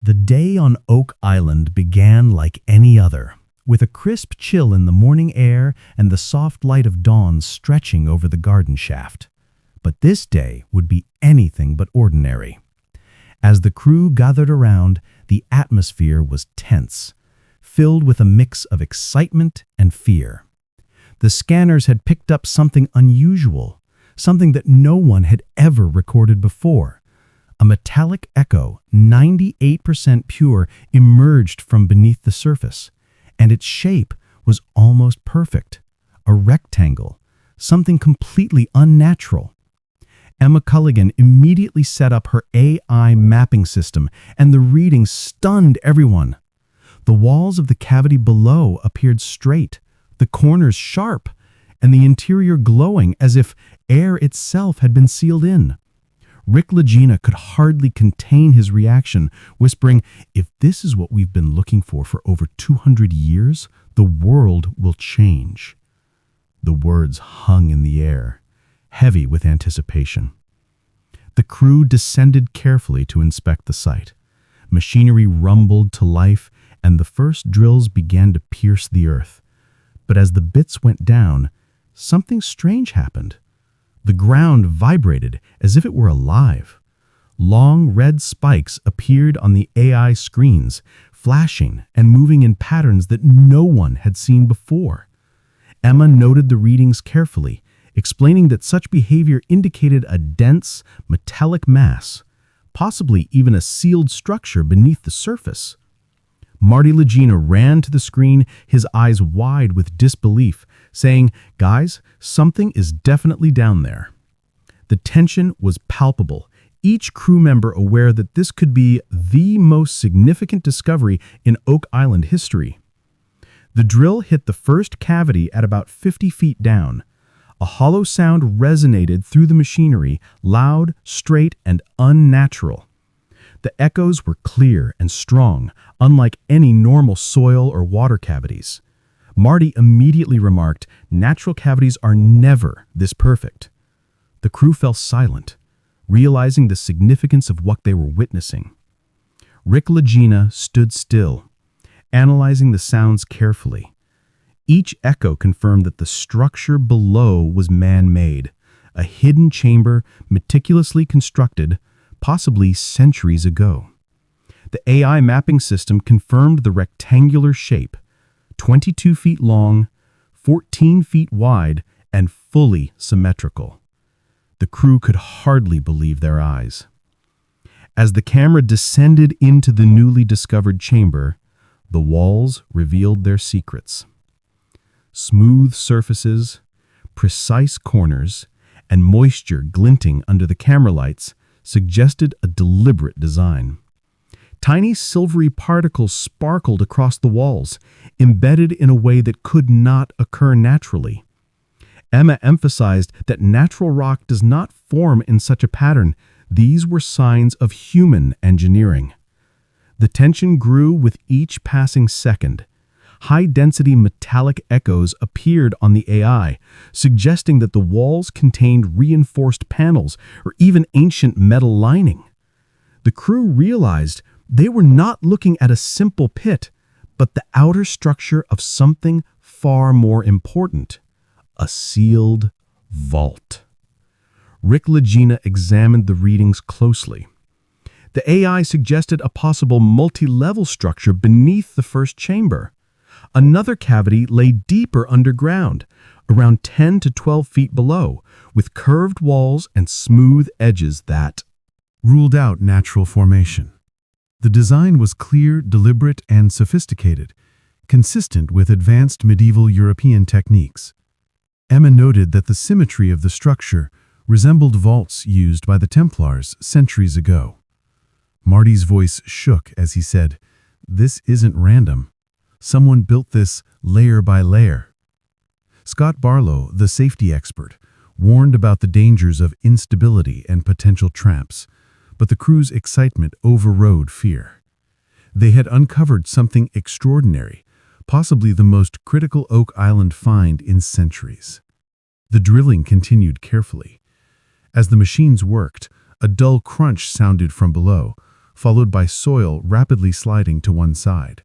The day on Oak Island began like any other, with a crisp chill in the morning air and the soft light of dawn stretching over the garden shaft. But this day would be anything but ordinary. As the crew gathered around, the atmosphere was tense, filled with a mix of excitement and fear. The scanners had picked up something unusual, something that no one had ever recorded before. A metallic echo, 98% pure, emerged from beneath the surface, and its shape was almost perfect. A rectangle, something completely unnatural. Emma Culligan immediately set up her AI mapping system, and the readings stunned everyone. The walls of the cavity below appeared straight, the corners sharp, and the interior glowing as if air itself had been sealed in. Lagina could hardly contain his reaction, whispering, "If this is what we've been looking for over 200 years, the world will change." The words hung in the air, heavy with anticipation. The crew descended carefully to inspect the site. Machinery rumbled to life, and the first drills began to pierce the earth. But as the bits went down, something strange happened. The ground vibrated as if it were alive. Long red spikes appeared on the AI screens, flashing and moving in patterns that no one had seen before. Emma noted the readings carefully, explaining that such behavior indicated a dense, metallic mass, possibly even a sealed structure beneath the surface. Lagina ran to the screen, his eyes wide with disbelief, saying, "Guys, something is definitely down there." The tension was palpable, each crew member aware that this could be the most significant discovery in Oak Island history. The drill hit the first cavity at about 50 feet down. A hollow sound resonated through the machinery, loud, straight, and unnatural. The echoes were clear and strong, unlike any normal soil or water cavities. Marty immediately remarked, "Natural cavities are never this perfect." The crew fell silent, realizing the significance of what they were witnessing. Lagina stood still, analyzing the sounds carefully. Each echo confirmed that the structure below was man-made, a hidden chamber meticulously constructed, possibly centuries ago. The AI mapping system confirmed the rectangular shape, 22 feet long, 14 feet wide, and fully symmetrical. The crew could hardly believe their eyes. As the camera descended into the newly discovered chamber, the walls revealed their secrets. Smooth surfaces, precise corners, and moisture glinting under the camera lights suggested a deliberate design. Tiny silvery particles sparkled across the walls, embedded in a way that could not occur naturally. Emma emphasized that natural rock does not form in such a pattern. These were signs of human engineering. The tension grew with each passing second. High-density metallic echoes appeared on the AI, suggesting that the walls contained reinforced panels or even ancient metal lining. The crew realized they were not looking at a simple pit, but the outer structure of something far more important, a sealed vault. Lagina examined the readings closely. The AI suggested a possible multi-level structure beneath the first chamber. Another cavity lay deeper underground, around 10 to 12 feet below, with curved walls and smooth edges that ruled out natural formation. The design was clear, deliberate, and sophisticated, consistent with advanced medieval European techniques. Emma noted that the symmetry of the structure resembled vaults used by the Templars centuries ago. Marty's voice shook as he said, "This isn't random. Someone built this layer by layer." Scott Barlow, the safety expert, warned about the dangers of instability and potential traps, but the crew's excitement overrode fear. They had uncovered something extraordinary, possibly the most critical Oak Island find in centuries. The drilling continued carefully. As the machines worked, a dull crunch sounded from below, followed by soil rapidly sliding to one side.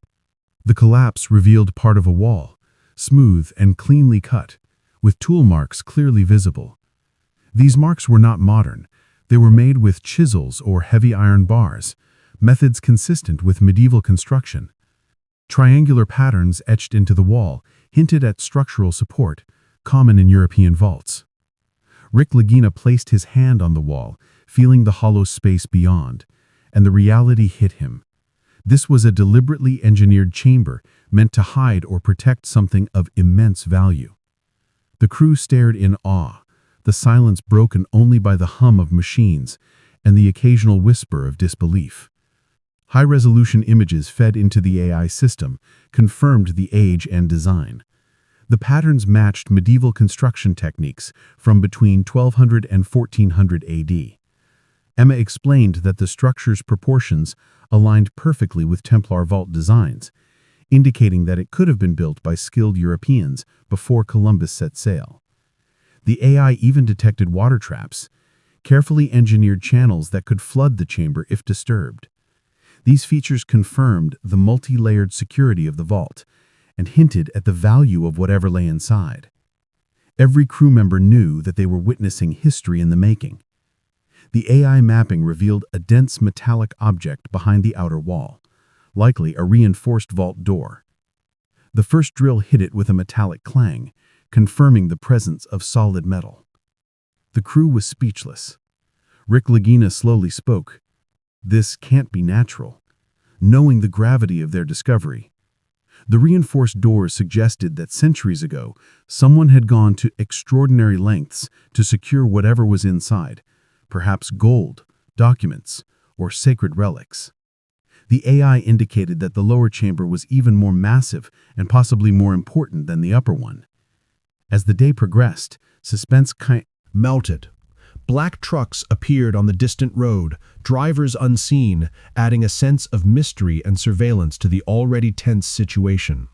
The collapse revealed part of a wall, smooth and cleanly cut, with tool marks clearly visible. These marks were not modern. They were made with chisels or heavy iron bars, methods consistent with medieval construction. Triangular patterns etched into the wall hinted at structural support, common in European vaults. Lagina placed his hand on the wall, feeling the hollow space beyond, and the reality hit him. This was a deliberately engineered chamber meant to hide or protect something of immense value. The crew stared in awe, the silence broken only by the hum of machines and the occasional whisper of disbelief. High-resolution images fed into the AI system confirmed the age and design. The patterns matched medieval construction techniques from between 1200 and 1400 AD. Emma explained that the structure's proportions aligned perfectly with Templar vault designs, indicating that it could have been built by skilled Europeans before Columbus set sail. The AI even detected water traps, carefully engineered channels that could flood the chamber if disturbed. These features confirmed the multi-layered security of the vault and hinted at the value of whatever lay inside. Every crew member knew that they were witnessing history in the making. The AI mapping revealed a dense metallic object behind the outer wall, likely a reinforced vault door. The first drill hit it with a metallic clang, confirming the presence of solid metal. The crew was speechless. Lagina slowly spoke. This can't be natural, knowing the gravity of their discovery. The reinforced doors suggested that centuries ago, someone had gone to extraordinary lengths to secure whatever was inside, perhaps gold, documents, or sacred relics. The AI indicated that the lower chamber was even more massive and possibly more important than the upper one. As the day progressed, suspense Melted. Black trucks appeared on the distant road, drivers unseen, adding a sense of mystery and surveillance to the already tense situation.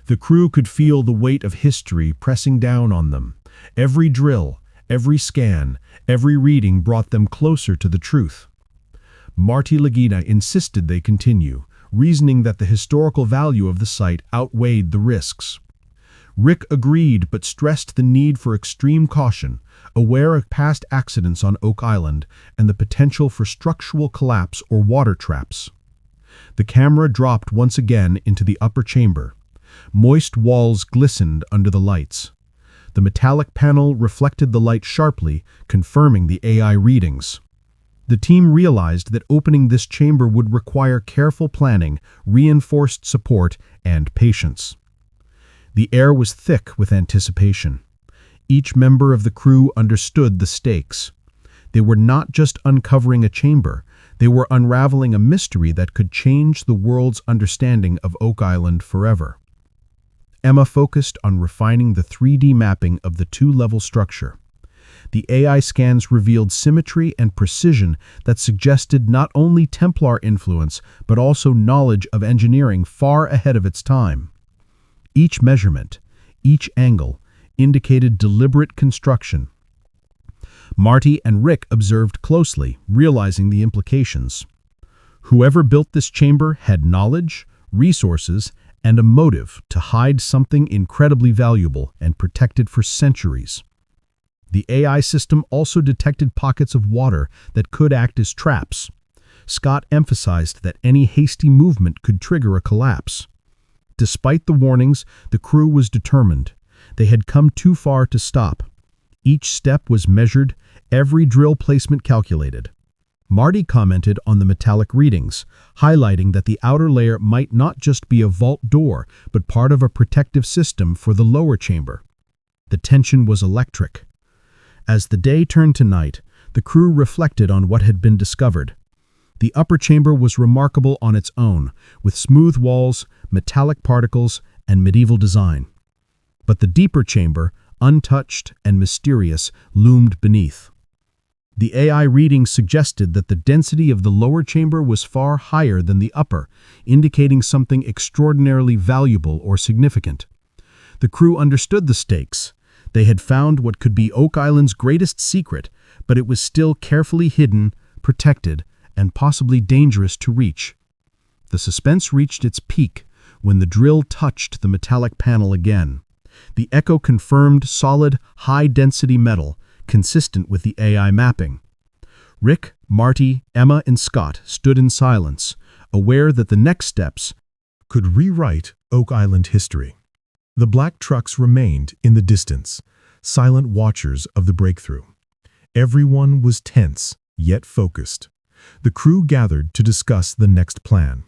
The crew could feel the weight of history pressing down on them. Every drill, every scan, every reading brought them closer to the truth. Lagina insisted they continue, reasoning that the historical value of the site outweighed the risks. Rick agreed but stressed the need for extreme caution, aware of past accidents on Oak Island and the potential for structural collapse or water traps. The camera dropped once again into the upper chamber. Moist walls glistened under the lights. The metallic panel reflected the light sharply, confirming the AI readings. The team realized that opening this chamber would require careful planning, reinforced support, and patience. The air was thick with anticipation. Each member of the crew understood the stakes. They were not just uncovering a chamber, they were unraveling a mystery that could change the world's understanding of Oak Island forever. Emma focused on refining the 3D mapping of the two-level structure. The AI scans revealed symmetry and precision that suggested not only Templar influence, but also knowledge of engineering far ahead of its time. Each measurement, each angle, indicated deliberate construction. Marty and Rick observed closely, realizing the implications. Whoever built this chamber had knowledge, resources, and a motive to hide something incredibly valuable and protected for centuries. The AI system also detected pockets of water that could act as traps. Scott emphasized that any hasty movement could trigger a collapse. Despite the warnings, the crew was determined. They had come too far to stop. Each step was measured, every drill placement calculated. Marty commented on the metallic readings, highlighting that the outer layer might not just be a vault door, but part of a protective system for the lower chamber. The tension was electric. As the day turned to night, the crew reflected on what had been discovered. The upper chamber was remarkable on its own, with smooth walls, metallic particles, and medieval design. But the deeper chamber, untouched and mysterious, loomed beneath. The AI readings suggested that the density of the lower chamber was far higher than the upper, indicating something extraordinarily valuable or significant. The crew understood the stakes. They had found what could be Oak Island's greatest secret, but it was still carefully hidden, protected, and possibly dangerous to reach. The suspense reached its peak when the drill touched the metallic panel again. The echo confirmed solid, high-density metal, consistent with the AI mapping. Rick, Marty, Emma, and Scott stood in silence, aware that the next steps could rewrite Oak Island history. The black trucks remained in the distance, silent watchers of the breakthrough. Everyone was tense, yet focused. The crew gathered to discuss the next plan.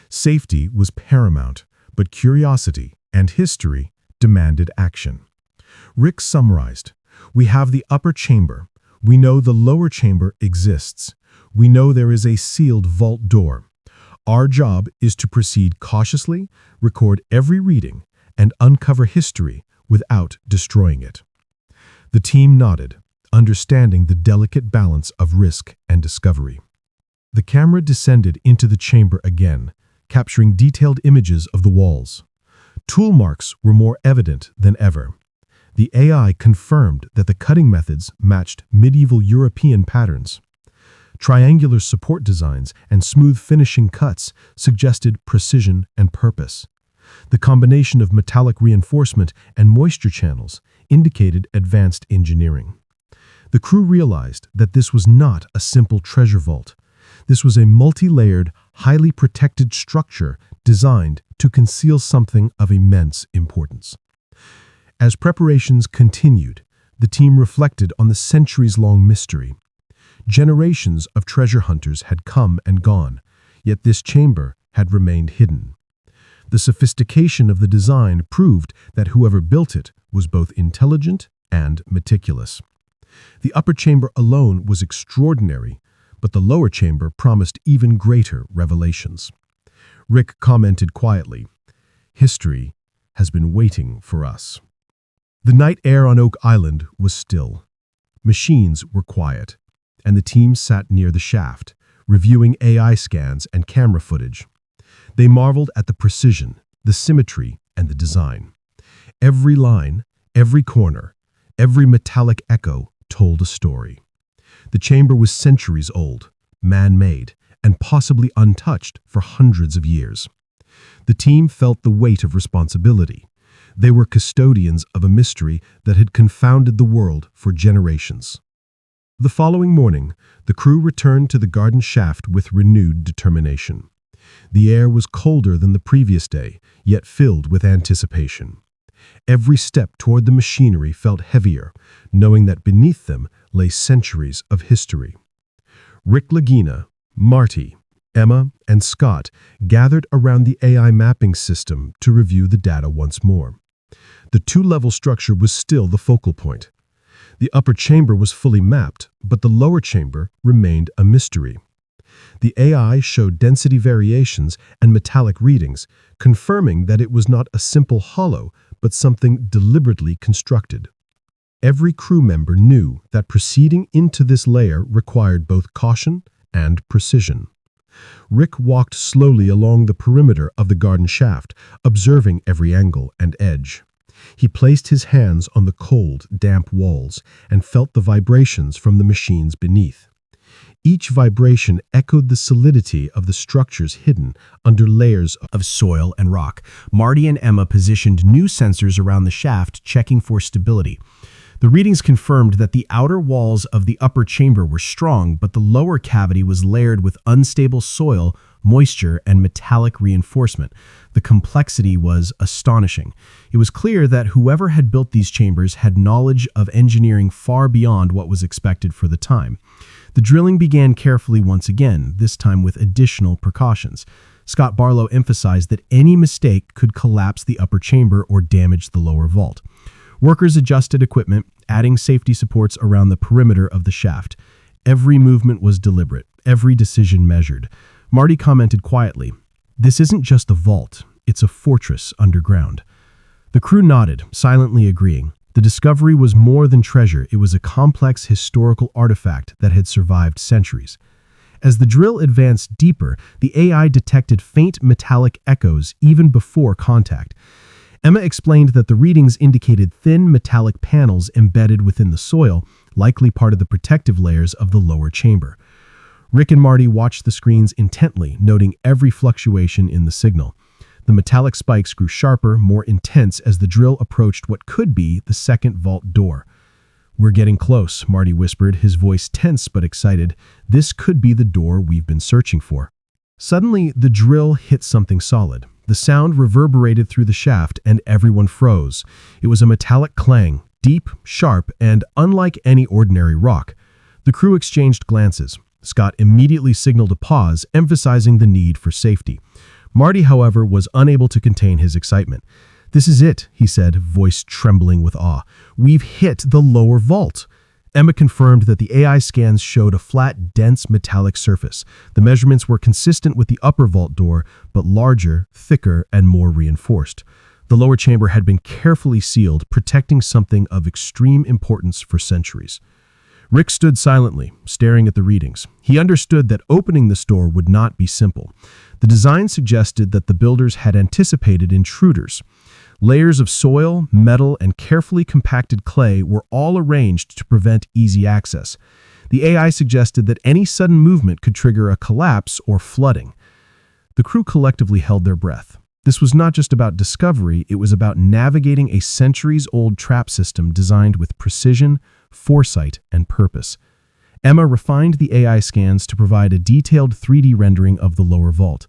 Safety was paramount, but curiosity and history demanded action. Rick summarized, "We have the upper chamber. We know the lower chamber exists. We know there is a sealed vault door. Our job is to proceed cautiously, record every reading, and uncover history without destroying it." The team nodded, understanding the delicate balance of risk and discovery. The camera descended into the chamber again, capturing detailed images of the walls. Tool marks were more evident than ever. The AI confirmed that the cutting methods matched medieval European patterns. Triangular support designs and smooth finishing cuts suggested precision and purpose. The combination of metallic reinforcement and moisture channels indicated advanced engineering. The crew realized that this was not a simple treasure vault. This was a multi-layered, highly protected structure designed to conceal something of immense importance. As preparations continued, the team reflected on the centuries-long mystery. Generations of treasure hunters had come and gone, yet this chamber had remained hidden. The sophistication of the design proved that whoever built it was both intelligent and meticulous. The upper chamber alone was extraordinary, but the lower chamber promised even greater revelations. Rick commented quietly, "History has been waiting for us." The night air on Oak Island was still. Machines were quiet, and the team sat near the shaft, reviewing AI scans and camera footage. They marveled at the precision, the symmetry, and the design. Every line, every corner, every metallic echo told a story. The chamber was centuries old, man-made, and possibly untouched for hundreds of years. The team felt the weight of responsibility. They were custodians of a mystery that had confounded the world for generations. The following morning, the crew returned to the garden shaft with renewed determination. The air was colder than the previous day, yet filled with anticipation. Every step toward the machinery felt heavier, knowing that beneath them lay centuries of history. Rick, Lagina, Marty, Emma, and Scott gathered around the AI mapping system to review the data once more. The two-level structure was still the focal point. The upper chamber was fully mapped, but the lower chamber remained a mystery. The AI showed density variations and metallic readings, confirming that it was not a simple hollow, but something deliberately constructed. Every crew member knew that proceeding into this layer required both caution and precision. Rick walked slowly along the perimeter of the garden shaft, observing every angle and edge. He placed his hands on the cold, damp walls and felt the vibrations from the machines beneath. Each vibration echoed the solidity of the structures hidden under layers of soil and rock. Marty and Emma positioned new sensors around the shaft, checking for stability. The readings confirmed that the outer walls of the upper chamber were strong, but the lower cavity was layered with unstable soil, moisture, and metallic reinforcement. The complexity was astonishing. It was clear that whoever had built these chambers had knowledge of engineering far beyond what was expected for the time. The drilling began carefully once again, this time with additional precautions. Scott Barlow emphasized that any mistake could collapse the upper chamber or damage the lower vault. Workers adjusted equipment, adding safety supports around the perimeter of the shaft. Every movement was deliberate, every decision measured. Marty commented quietly, "This isn't just a vault, it's a fortress underground." The crew nodded, silently agreeing. The discovery was more than treasure, it was a complex historical artifact that had survived centuries. As the drill advanced deeper, the AI detected faint metallic echoes even before contact. Emma explained that the readings indicated thin metallic panels embedded within the soil, likely part of the protective layers of the lower chamber. Rick and Marty watched the screens intently, noting every fluctuation in the signal. The metallic spikes grew sharper, more intense as the drill approached what could be the second vault door. "We're getting close," Marty whispered, his voice tense but excited. "This could be the door we've been searching for." Suddenly, the drill hit something solid. The sound reverberated through the shaft, and everyone froze. It was a metallic clang, deep, sharp, and unlike any ordinary rock. The crew exchanged glances. Scott immediately signaled a pause, emphasizing the need for safety. Marty, however, was unable to contain his excitement. "This is it," he said, voice trembling with awe. "We've hit the lower vault." Emma confirmed that the AI scans showed a flat, dense metallic surface. The measurements were consistent with the upper vault door, but larger, thicker, and more reinforced. The lower chamber had been carefully sealed, protecting something of extreme importance for centuries. Rick stood silently, staring at the readings. He understood that opening this door would not be simple. The design suggested that the builders had anticipated intruders. Layers of soil, metal, and carefully compacted clay were all arranged to prevent easy access. The AI suggested that any sudden movement could trigger a collapse or flooding. The crew collectively held their breath. This was not just about discovery, it was about navigating a centuries-old trap system designed with precision, foresight, and purpose. Emma refined the AI scans to provide a detailed 3D rendering of the lower vault.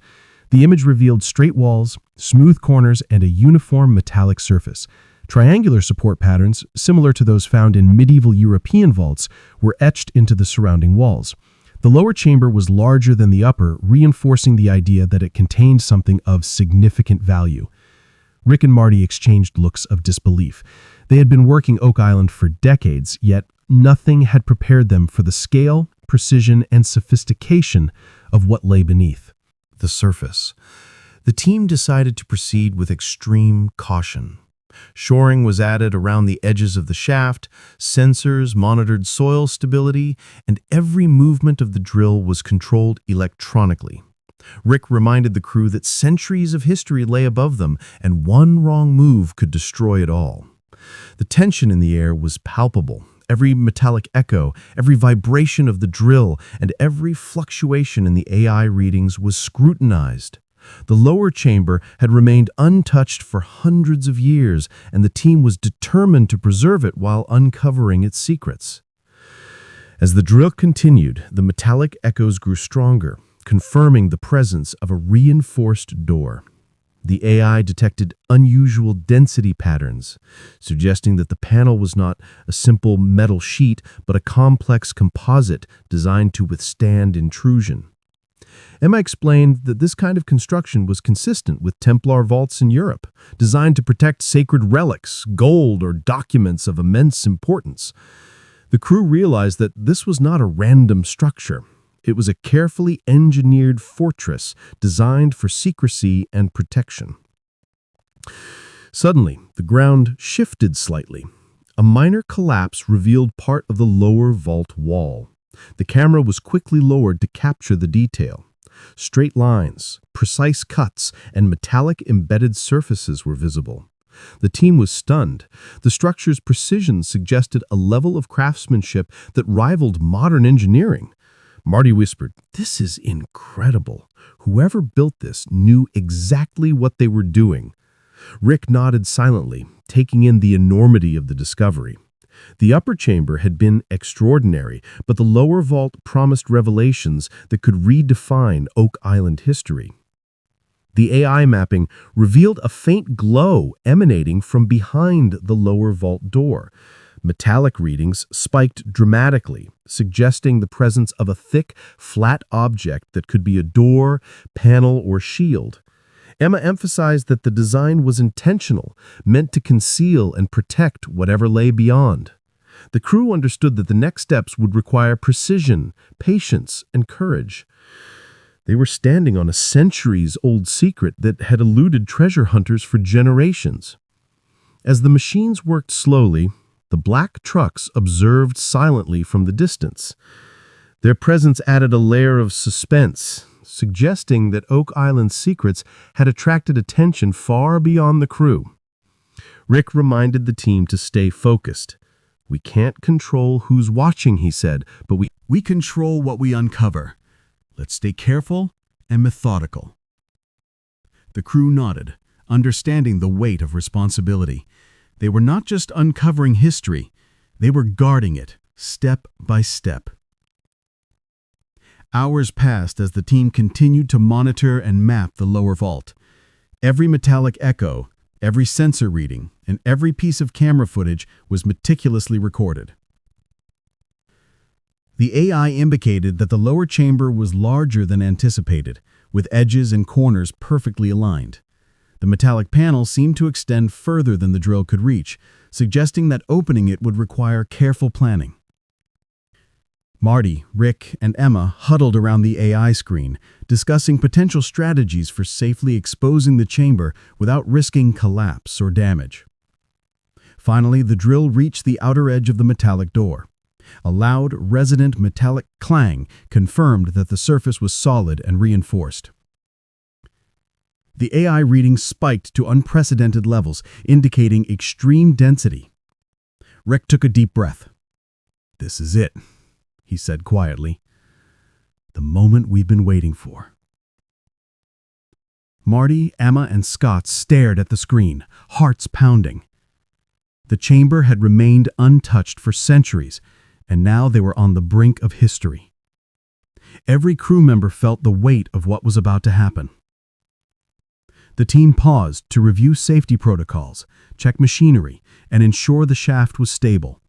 The image revealed straight walls, smooth corners, and a uniform metallic surface. Triangular support patterns, similar to those found in medieval European vaults, were etched into the surrounding walls. The lower chamber was larger than the upper, reinforcing the idea that it contained something of significant value. Rick and Marty exchanged looks of disbelief. They had been working Oak Island for decades, yet nothing had prepared them for the scale, precision, and sophistication of what lay beneath. The surface. The team decided to proceed with extreme caution. Shoring was added around the edges of the shaft, sensors monitored soil stability, and every movement of the drill was controlled electronically. Rick reminded the crew that centuries of history lay above them, and one wrong move could destroy it all. The tension in the air was palpable. Every metallic echo, every vibration of the drill, and every fluctuation in the AI readings was scrutinized. The lower chamber had remained untouched for hundreds of years, and the team was determined to preserve it while uncovering its secrets. As the drill continued, the metallic echoes grew stronger, confirming the presence of a reinforced door. The AI detected unusual density patterns, suggesting that the panel was not a simple metal sheet, but a complex composite designed to withstand intrusion. Emma explained that this kind of construction was consistent with Templar vaults in Europe, designed to protect sacred relics, gold, or documents of immense importance. The crew realized that this was not a random structure. It was a carefully engineered fortress designed for secrecy and protection. Suddenly, the ground shifted slightly. A minor collapse revealed part of the lower vault wall. The camera was quickly lowered to capture the detail. Straight lines, precise cuts, and metallic embedded surfaces were visible. The team was stunned. The structure's precision suggested a level of craftsmanship that rivaled modern engineering. Marty whispered, "This is incredible. Whoever built this knew exactly what they were doing." Rick nodded silently, taking in the enormity of the discovery. The upper chamber had been extraordinary, but the lower vault promised revelations that could redefine Oak Island history. The AI mapping revealed a faint glow emanating from behind the lower vault door. Metallic readings spiked dramatically, suggesting the presence of a thick, flat object that could be a door, panel, or shield. Emma emphasized that the design was intentional, meant to conceal and protect whatever lay beyond. The crew understood that the next steps would require precision, patience, and courage. They were standing on a centuries-old secret that had eluded treasure hunters for generations. As the machines worked slowly, the black trucks observed silently from the distance. Their presence added a layer of suspense, suggesting that Oak Island's secrets had attracted attention far beyond the crew. Rick reminded the team to stay focused. "We can't control who's watching," he said, "but we We control what we uncover. Let's stay careful and methodical." The crew nodded, understanding the weight of responsibility. They were not just uncovering history, they were guarding it, step by step. Hours passed as the team continued to monitor and map the lower vault. Every metallic echo, every sensor reading, and every piece of camera footage was meticulously recorded. The AI indicated that the lower chamber was larger than anticipated, with edges and corners perfectly aligned. The metallic panel seemed to extend further than the drill could reach, suggesting that opening it would require careful planning. Marty, Rick, and Emma huddled around the AI screen, discussing potential strategies for safely exposing the chamber without risking collapse or damage. Finally, the drill reached the outer edge of the metallic door. A loud, resonant metallic clang confirmed that the surface was solid and reinforced. The AI reading spiked to unprecedented levels, indicating extreme density. Rick took a deep breath. "This is it," he said quietly. "The moment we've been waiting for." Marty, Emma, and Scott stared at the screen, hearts pounding. The chamber had remained untouched for centuries, and now they were on the brink of history. Every crew member felt the weight of what was about to happen. The team paused to review safety protocols, check machinery, and ensure the shaft was stable.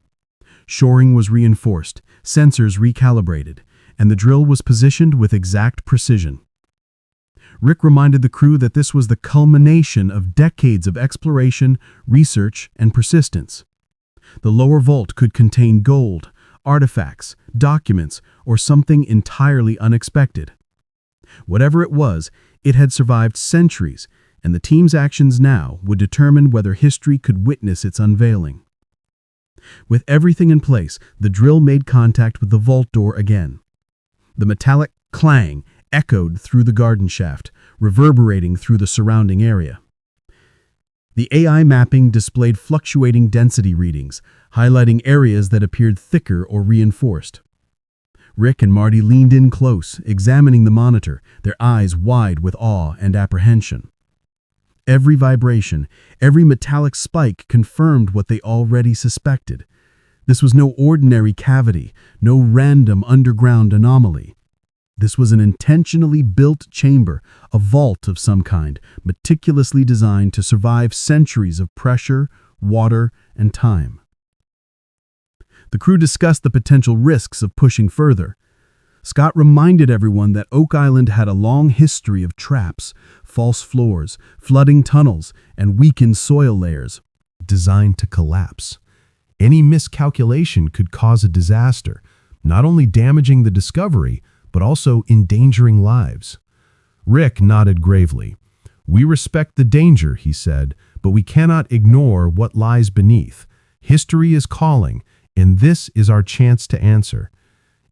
Shoring was reinforced, sensors recalibrated, and the drill was positioned with exact precision. Rick reminded the crew that this was the culmination of decades of exploration, research, and persistence. The lower vault could contain gold, artifacts, documents, or something entirely unexpected. Whatever it was, it had survived centuries, and the team's actions now would determine whether history could witness its unveiling. With everything in place, the drill made contact with the vault door again. The metallic clang echoed through the garden shaft, reverberating through the surrounding area. The AI mapping displayed fluctuating density readings, highlighting areas that appeared thicker or reinforced. Rick and Marty leaned in close, examining the monitor, their eyes wide with awe and apprehension. Every vibration, every metallic spike confirmed what they already suspected. This was no ordinary cavity, no random underground anomaly. This was an intentionally built chamber, a vault of some kind, meticulously designed to survive centuries of pressure, water, and time. The crew discussed the potential risks of pushing further. Scott reminded everyone that Oak Island had a long history of traps, false floors, flooding tunnels, and weakened soil layers designed to collapse. Any miscalculation could cause a disaster, not only damaging the discovery, but also endangering lives. Rick nodded gravely. "We respect the danger," he said, "but we cannot ignore what lies beneath. History is calling, and this is our chance to answer."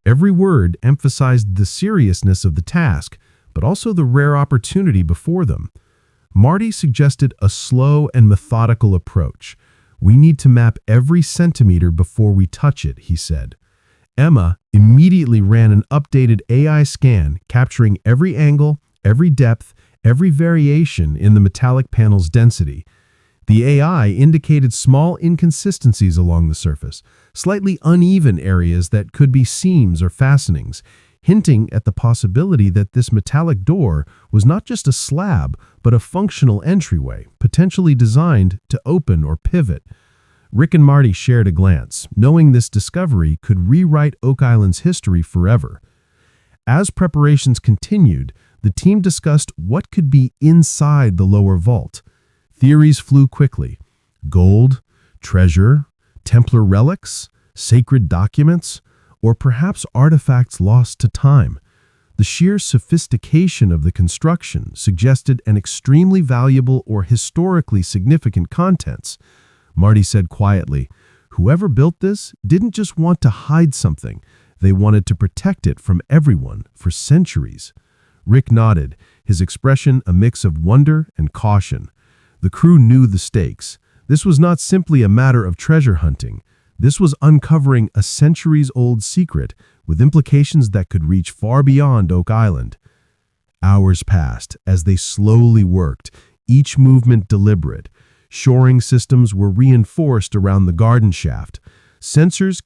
Every word emphasized the seriousness of the task, but also the rare opportunity before them. Marty suggested a slow and methodical approach. "We need to map every centimeter before we touch it," he said. Emma immediately ran an updated AI scan, capturing every angle, every depth, every variation in the metallic panel's density. The AI indicated small inconsistencies along the surface, slightly uneven areas that could be seams or fastenings, hinting at the possibility that this metallic door was not just a slab, but a functional entryway, potentially designed to open or pivot. Rick and Marty shared a glance, knowing this discovery could rewrite Oak Island's history forever. As preparations continued, the team discussed what could be inside the lower vault. Theories flew quickly. Gold, treasure, Templar relics, sacred documents, or perhaps artifacts lost to time. The sheer sophistication of the construction suggested an extremely valuable or historically significant contents. Marty said quietly, "Whoever built this didn't just want to hide something. They wanted to protect it from everyone for centuries." Rick nodded, his expression a mix of wonder and caution. The crew knew the stakes. This was not simply a matter of treasure hunting. This was uncovering a centuries-old secret with implications that could reach far beyond Oak Island. Hours passed as they slowly worked, each movement deliberate. Shoring systems were reinforced around the garden shaft. Sensors